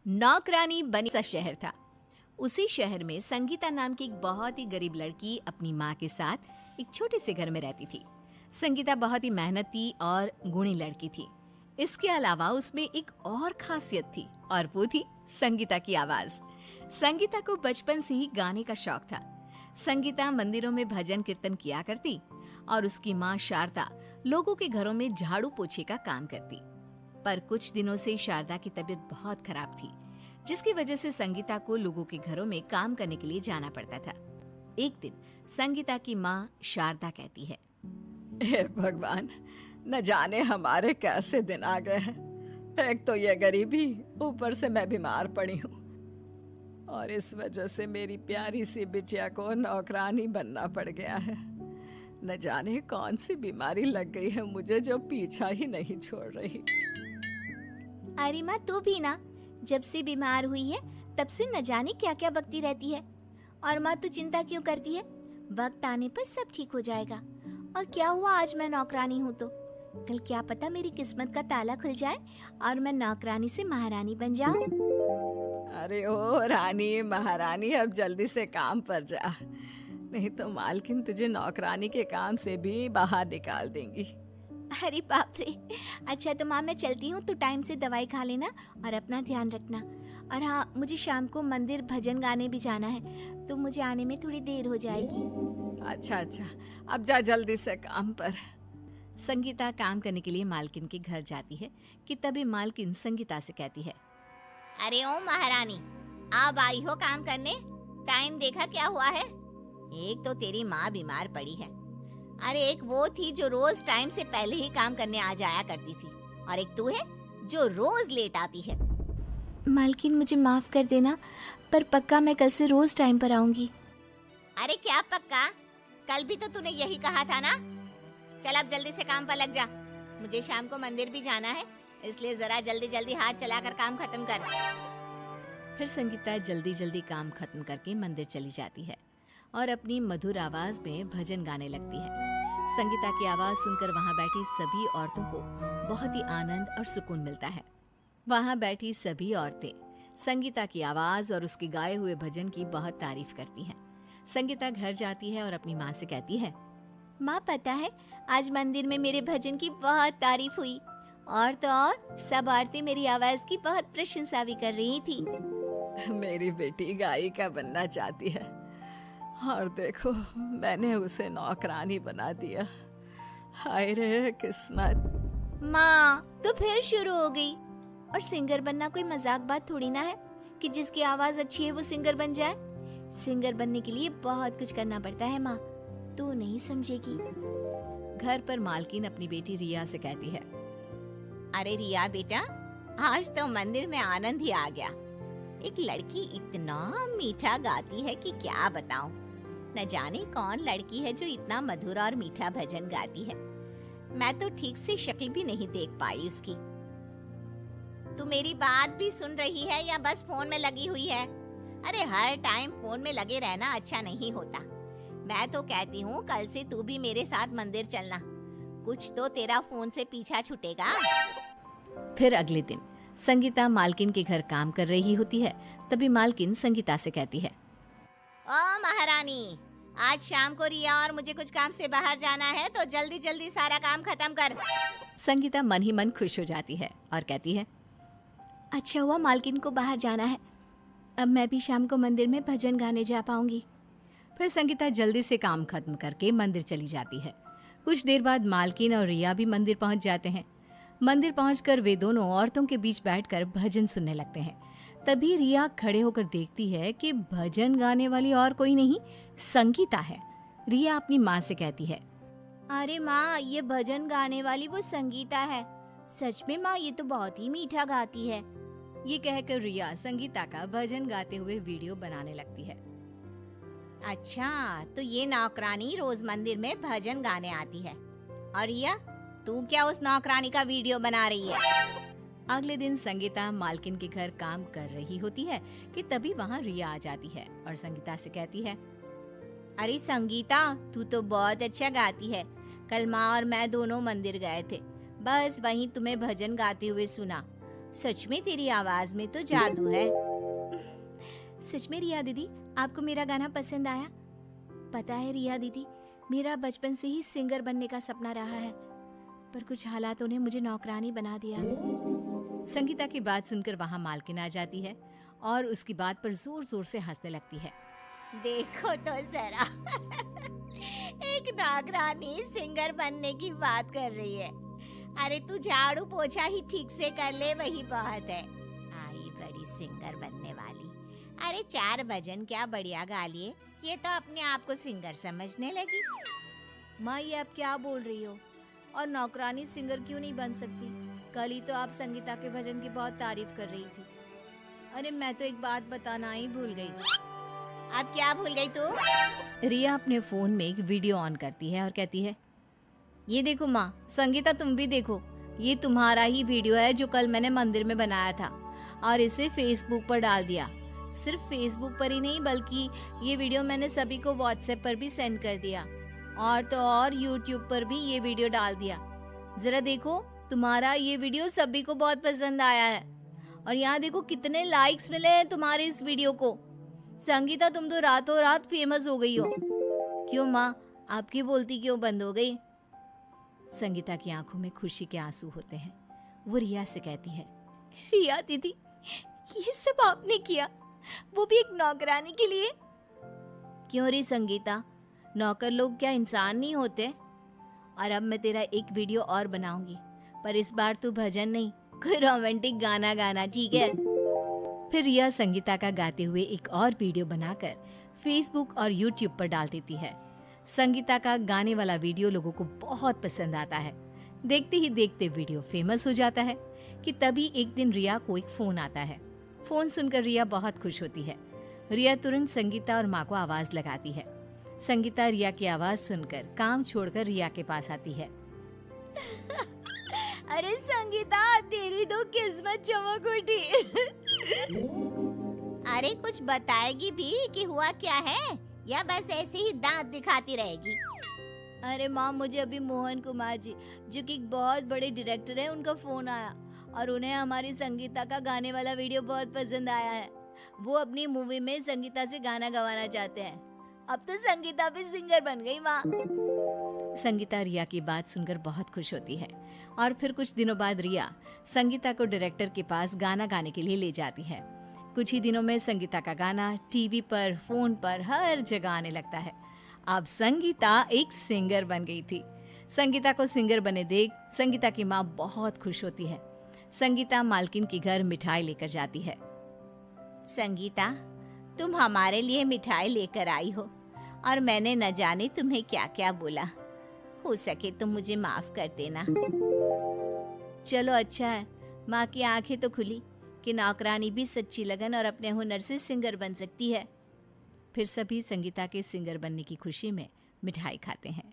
नौकरानी बनी सा शहर था। उसी शहर में संगीता नाम की एक बहुत ही गरीब लड़की अपनी माँ के साथ एक छोटे से घर में रहती थी। संगीता बहुत ही मेहनती और गुणी लड़की थी। इसके अलावा उसमें एक और खासियत थी और वो थी संगीता की आवाज। संगीता को बचपन से ही गाने का शौक था। संगीता मंदिरों में भजन कीर्तन किया करती और उसकी माँ शारदा लोगों के घरों में झाड़ू पोछे का काम करती। पर कुछ दिनों से शारदा की तबीयत बहुत खराब थी, जिसकी वजह से संगीता को लोगों के घरों में काम करने के लिए जाना पड़ता था। एक दिन संगीता की माँ शारदा कहती है, हे भगवान, न जाने हमारे कैसे दिन आ गए हैं। एक तो ये गरीबी, ऊपर से मैं बीमार पड़ी हूँ और इस वजह से मेरी प्यारी सी बिटिया को नौकरानी बनना पड़ गया है। न जाने कौन सी बीमारी लग गई है मुझे, जो पीछा ही नहीं छोड़ रही। अरे माँ, तू भी ना जब से बीमार हुई है तब से न जाने क्या क्या बकती रहती है। और माँ, तू चिंता क्यों करती है? वक्त आने पर सब ठीक हो जाएगा। और क्या हुआ, आज मैं नौकरानी हूँ तो कल क्या पता मेरी किस्मत का ताला खुल जाए और मैं नौकरानी से महारानी बन जाऊँ। अरे ओ रानी महारानी, अब जल्दी से काम पर जा, नहीं तो मालकिन तुझे नौकरानी के काम से भी बाहर निकाल देंगी। अरे बाप रे। अच्छा तो माँ, मैं चलती हूँ, तू टाइम से दवाई खा लेना और अपना ध्यान रखना। और हाँ, मुझे शाम को मंदिर भजन गाने भी जाना है, तो मुझे आने में थोड़ी देर हो जाएगी। अच्छा, अब जा जल्दी से काम पर। संगीता काम करने के लिए मालकिन के घर जाती है कि तभी मालकिन संगीता से कहती है, अरे ओ महारानी, अब आई हो काम करने? टाइम देखा क्या हुआ है? एक तो तेरी माँ बीमार पड़ी है, अरे एक वो थी जो रोज टाइम से पहले ही काम करने आ जाया करती थी, और एक तू है जो रोज लेट आती है। मालकिन, मुझे माफ कर देना, पर पक्का मैं कल से रोज टाइम पर आऊंगी। अरे क्या पक्का? कल भी तो तूने यही कहा था ना। चल अब जल्दी से काम पर लग जा, मुझे शाम को मंदिर भी जाना है, इसलिए जरा जल्दी जल्दी हाथ चलाकर काम खत्म कर। फिर संगीता जल्दी जल्दी काम खत्म करके मंदिर चली जाती है और अपनी मधुर आवाज में भजन गाने लगती है। संगीता की आवाज सुनकर वहां बैठी सभी औरतों को बहुत ही आनंद और सुकून मिलता है। वहां बैठी सभी औरतें संगीता की आवाज और उसके गाए हुए भजन की बहुत तारीफ करती हैं। संगीता घर जाती है और अपनी माँ से कहती है, माँ, पता है आज मंदिर में मेरे भजन की बहुत तारीफ हुई, और तो और सब औरतें मेरी आवाज की बहुत प्रशंसा भी कर रही थी। मेरी बेटी गायिका बनना चाहती है और देखो मैंने उसे नौकरानी बना दिया। हाय रे किस्मत। माँ, तो फिर शुरू हो गई। और सिंगर बनना कोई मजाक बात थोड़ी ना है कि जिसकी आवाज अच्छी है वो सिंगर बन जाए। सिंगर बनने के लिए बहुत कुछ करना पड़ता है माँ, तू नहीं समझेगी। घर पर मालकिन अपनी बेटी रिया से कहती है, अरे रिया बेटा, आज तो मंदिर में आनंद ही आ गया। एक लड़की इतना मीठा गाती है कि क्या बताऊं। न जाने कौन लड़की है जो इतना मधुर और मीठा भजन गाती है। मैं तो ठीक से शक्ल भी नहीं देख पाई उसकी। तू मेरी बात भी सुन रही है या बस फोन में लगी हुई है? अरे हर टाइम फोन में लगे रहना अच्छा नहीं होता। मैं तो कहती हूँ कल से तू भी मेरे साथ मंदिर चलना, कुछ तो तेरा फोन से पीछा छूटेगा। फिर अगले दिन संगीता मालकिन के घर काम कर रही होती है। तभी मालकिन संगीता से कहती है, ओ महारानी, आज शाम को रिया और मुझे कुछ काम से बाहर जाना है, तो जल्दी जल्दी सारा काम खत्म कर। संगीता मन ही मन खुश हो जाती है और कहती है, अच्छा हुआ मालकिन को बाहर जाना है, अब मैं भी शाम को मंदिर में भजन गाने जा पाऊंगी। फिर संगीता जल्दी से काम खत्म करके मंदिर चली जाती है। कुछ देर बाद मालकिन और रिया भी मंदिर पहुंच जाते हैं। मंदिर पहुंचकर वे दोनों औरतों के बीच बैठकर भजन सुनने लगते हैं। तभी रिया खड़े होकर देखती है कि भजन गाने वाली और कोई नहीं, संगीता है। रिया अपनी माँ से कहती है, अरे माँ, ये भजन गाने वाली वो संगीता है। सच में माँ, ये तो बहुत ही मीठा गाती है। ये कहकर रिया संगीता का भजन गाते हुए वीडियो बनाने लगती है। अच्छा, तो ये नौकरानी रोज मंदिर में भजन गाने आती है, और रिया तू क्या उस नौकरानी का वीडियो बना रही है? अगले दिन संगीता मालकिन के घर काम कर रही होती है कि तभी वहाँ रिया आ जाती है और संगीता से कहती है, अरे संगीता, तू तो बहुत अच्छा गाती है। कल माँ और मैं दोनों मंदिर गए थे, बस वहीं तुम्हें भजन गाते हुए सुना। सच में तेरी आवाज में तो जादू है। सच में रिया दीदी, आपको मेरा गाना पसंद आया? पता है रिया दीदी, मेरा बचपन से ही सिंगर बनने का सपना रहा है, पर कुछ हालातों ने मुझे नौकरानी बना दिया। संगीता की बात सुनकर वहां मालकिन आ जाती है और उसकी बात पर जोर जोर से हंसने लगती है। देखो तो जरा एक नौकरानी सिंगर बनने की बात कर रही है। अरे तू झाड़ू पोछा ही ठीक से कर ले, वही बहुत है। आई बड़ी सिंगर बनने वाली। अरे 4 भजन क्या बढ़िया गा लिए, ये तो अपने आप को सिंगर समझने लगी। माँ, ये आप क्या बोल रही हो? और नौकरानी सिंगर क्यों नहीं बन सकती? कल ही तो आप संगीता के भजन की बहुत तारीफ कर रही थी। अरे मैं तो एक बात बताना ही भूल गई। अब क्या भूल गई तू? रिया अपने फोन में एक वीडियो ऑन करती है और कहती है, ये देखो माँ, संगीता तुम भी देखो, ये तुम्हारा ही वीडियो है जो कल मैंने मंदिर में बनाया था और इसे फेसबुक पर डाल दिया। सिर्फ फेसबुक पर ही नहीं, बल्कि ये वीडियो मैंने सभी को व्हाट्सएप पर भी सेंड कर दिया, और तो और यूट्यूब पर भी ये वीडियो डाल दिया। जरा देखो, तुम्हारा ये वीडियो सभी को बहुत पसंद आया है और यहाँ देखो कितने लाइक्स मिले हैं तुम्हारे इस वीडियो को। संगीता, तुम तो रातों रात फेमस हो गई हो। क्यों माँ, आपकी बोलती क्यों बंद हो गई? संगीता की आंखों में खुशी के आंसू होते हैं। वो रिया से कहती है, रिया दीदी, ये सब आपने किया, वो भी एक नौकरानी के लिए? क्यों रे संगीता, नौकर लोग क्या इंसान नहीं होते? और अब मैं तेरा एक वीडियो और बनाऊंगी, पर इस बार तू भजन नहीं, कोई रोमांटिक गाना गाना, ठीक है? फिर रिया संगीता का गाते हुए एक और वीडियो बनाकर फेसबुक और यूट्यूब पर डाल देती है। संगीता का गाने वाला वीडियो लोगों को बहुत पसंद आता है। देखते ही देखते वीडियो फेमस हो जाता है कि तभी एक दिन रिया को एक फोन आता है। फोन सुनकर रिया बहुत खुश होती है। रिया तुरंत संगीता और माँ को आवाज लगाती है। संगीता रिया की आवाज सुनकर काम छोड़कर रिया के पास आती है। अरे संगीता, तेरी तो किस्मत चमक उठी। अरे कुछ बताएगी भी कि हुआ क्या है, या बस ऐसे ही दांत दिखाती रहेगी? अरे माँ, मुझे अभी मोहन कुमार जी, जो कि एक बहुत बड़े डायरेक्टर है, उनका फोन आया और उन्हें हमारी संगीता का गाने वाला वीडियो बहुत पसंद आया है। वो अपनी मूवी में संगीता से गाना गवाना चाहते हैं। अब तो संगीता भी सिंगर बन गई माँ। संगीता रिया की बात सुनकर बहुत खुश होती है और फिर कुछ दिनों बाद रिया संगीता को डायरेक्टर के पास गाना गाने के लिए ले जाती है। कुछ ही दिनों में संगीता का गाना टीवी पर, फोन पर, हर जगह आने लगता है। अब संगीता एक सिंगर बन गई थी। संगीता को सिंगर बने देख संगीता की माँ बहुत खुश होती है। संगीता मालकिन के घर मिठाई लेकर जाती है। संगीता, तुम हमारे लिए मिठाई लेकर आई हो और मैंने न जाने तुम्हें क्या क्या बोला। हो सके तो मुझे माफ कर देना। चलो अच्छा है, माँ की आंखें तो खुली कि नौकरानी भी सच्ची लगन और अपने हुनर से सिंगर बन सकती है। फिर सभी संगीता के सिंगर बनने की खुशी में मिठाई खाते हैं।